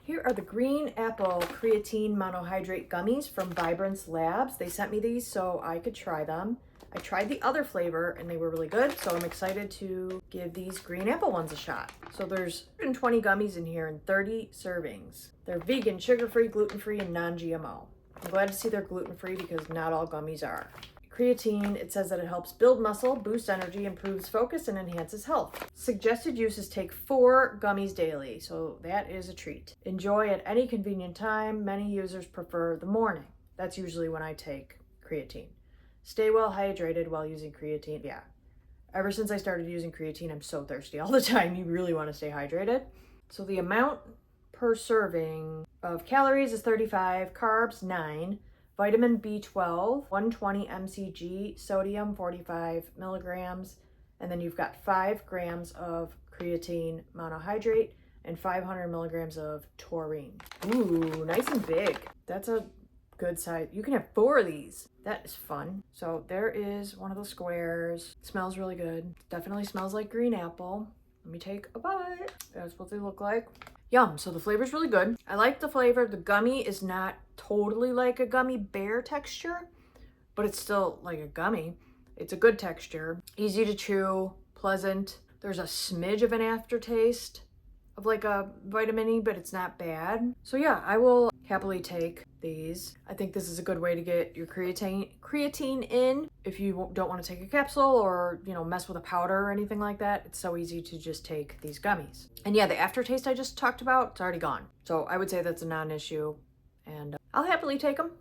Here are the green apple creatine monohydrate gummies from VYBRANCE Labs. They sent me these so I could try them. I tried the other flavor and they were really good, so I'm excited to give these green apple ones a shot. So there's 120 gummies in here and 30 servings. They're vegan, sugar-free, gluten-free, and non-GMO. I'm glad to see they're gluten-free because not all gummies are. Creatine, it says that it helps build muscle, boosts energy, improves focus, and enhances health. Suggested uses: take 4 gummies daily, so that is a treat. Enjoy at any convenient time. Many users prefer the morning. That's usually when I take creatine. Stay well hydrated while using creatine. Yeah, ever since I started using creatine, I'm so thirsty all the time. You really want to stay hydrated. So the amount per serving of calories is 35, carbs 9, vitamin B12, 120 mcg, sodium 45 milligrams, and then you've got 5 grams of creatine monohydrate and 500 milligrams of taurine. Ooh, nice and big. That's a good size. You can have 4 of these. That is fun. So there is one of the squares. Smells really good. Definitely smells like green apple. Let me take a bite. That's what they look like. Yum. So the flavor's really good. I like the flavor. The gummy is not totally like a gummy bear texture, but it's still like a gummy. It's a good texture. Easy to chew, pleasant. There's a smidge of an aftertaste of like a vitamin E, but it's not bad. So yeah, I will happily take these. I think this is a good way to get your creatine in if you don't want to take a capsule or, you know, mess with a powder or anything like that. It's so easy to just take these gummies. And yeah, the aftertaste I just talked about, it's already gone. So I would say that's a non-issue, and I'll happily take them.